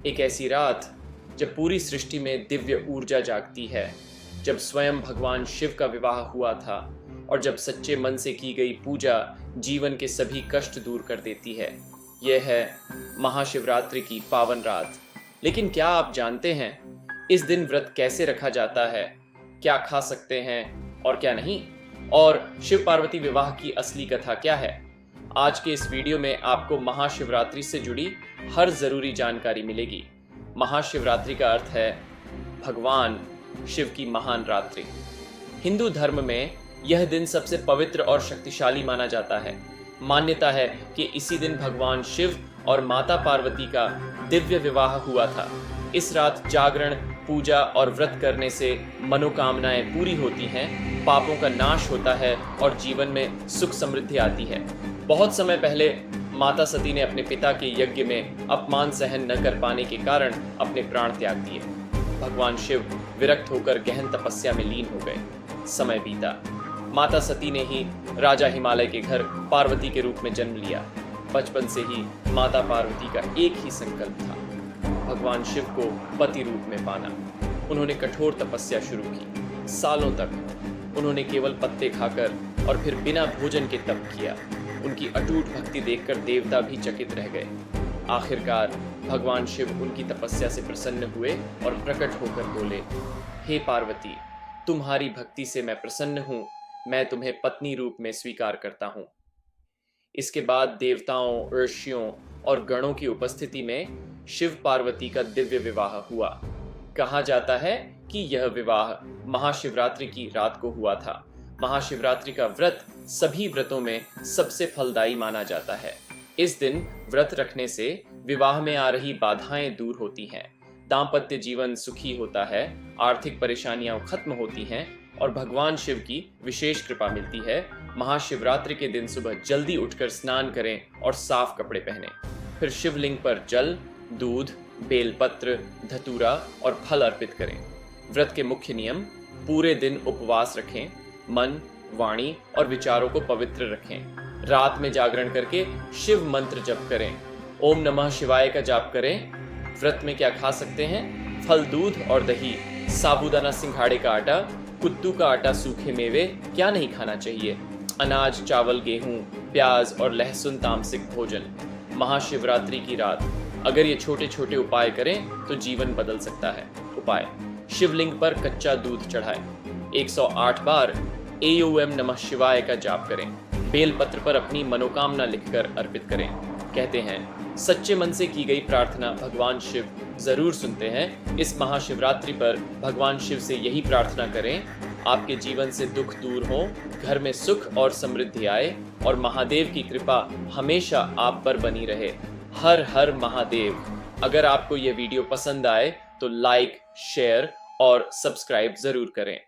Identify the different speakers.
Speaker 1: एक ऐसी रात जब पूरी सृष्टि में दिव्य ऊर्जा जागती है, जब स्वयं भगवान शिव का विवाह हुआ था और जब सच्चे मन से की गई पूजा जीवन के सभी कष्ट दूर कर देती है। यह है महाशिवरात्रि की पावन रात। लेकिन क्या आप जानते हैं इस दिन व्रत कैसे रखा जाता है, क्या खा सकते हैं और क्या नहीं, और शिव पार्वती विवाह की असली कथा क्या है? आज के इस वीडियो में आपको महाशिवरात्रि से जुड़ी हर जरूरी जानकारी मिलेगी। महाशिवरात्रि का अर्थ है भगवान शिव की महान रात्रि। हिंदू धर्म में यह दिन सबसे पवित्र और शक्तिशाली माना जाता है। मान्यता है कि इसी दिन भगवान शिव और माता पार्वती का दिव्य विवाह हुआ था। इस रात जागरण, पूजा और व्रत करने से मनोकामनाएं पूरी होती हैं, पापों का नाश होता है और जीवन में सुख समृद्धि आती है। बहुत समय पहले माता सती ने अपने पिता के यज्ञ में अपमान सहन न कर पाने के कारण अपने प्राण त्याग दिए। भगवान शिव विरक्त होकर गहन तपस्या में लीन हो गए। समय बीता। माता सती ने ही राजा हिमालय के घर पार्वती के रूप में जन्म लिया। बचपन से ही माता पार्वती का एक ही संकल्प था, भगवान शिव को पति रूप में पाना। उन्होंने कठोर तपस्या शुरू की। सालों तक उन्होंने केवल पत्ते खाकर और फिर बिना भोजन के तप किया। उनकी अटूट भक्ति देखकर देवता भी चकित रह गए। आखिरकार भगवान शिव उनकी तपस्या से प्रसन्न हुए और प्रकट होकर बोले, हे पार्वती, तुम्हारी भक्ति से मैं प्रसन्न हूँ, मैं तुम्हें पत्नी रूप में स्वीकार करता हूँ। इसके बाद देवताओं, ऋषियों और गणों की उपस्थिति में शिव पार्वती का दिव्य विवाह हुआ। कहा जाता है कि यह विवाह महाशिवरात्रि की रात को हुआ था। महाशिवरात्रि का व्रत सभी व्रतों में सबसे फलदायी माना जाता है। इस दिन व्रत रखने से विवाह में आ रही बाधाएं दूर होती हैं, दाम्पत्य जीवन सुखी होता है, आर्थिक परेशानियां खत्म होती हैं और भगवान शिव की विशेष कृपा मिलती है। महाशिवरात्रि के दिन सुबह जल्दी उठकर स्नान करें और साफ कपड़े पहनें। फिर शिवलिंग पर जल, दूध, बेलपत्र, धतूरा और फल अर्पित करें। व्रत के मुख्य नियम: पूरे दिन उपवास रखें, मन, वाणी और विचारों को पवित्र रखें। रात में जागरण करके शिव मंत्र जप करें। ओम नमः शिवाय का जाप करें। व्रत में क्या खा सकते हैं? फल, दूध और दही, साबूदाना सिंघाड़े का आटा, कुत्तू का आटा, सूखे मेवे। क्या नहीं खाना चाहिए? अनाज, चावल, गेहूं, प्याज और लहसुन तामसिक भोजन। महाशिवरात्रि की रात अगर ये छोटे छोटे उपाय करें तो जीवन बदल सकता है। उपाय: शिवलिंग पर कच्चा दूध चढ़ाएं। 108 बार एओएम नमः शिवाय का जाप करें। बेलपत्र पर अपनी मनोकामना लिखकर अर्पित करें। कहते हैं सच्चे मन से की गई प्रार्थना भगवान शिव जरूर सुनते हैं। इस महाशिवरात्रि पर भगवान शिव से यही प्रार्थना करें, आपके जीवन से दुख दूर हो, घर में सुख और समृद्धि आए और महादेव की कृपा हमेशा आप पर बनी रहे। हर हर महादेव। अगर आपको यह वीडियो पसंद आए तो लाइक, शेयर और सब्सक्राइब जरूर करें।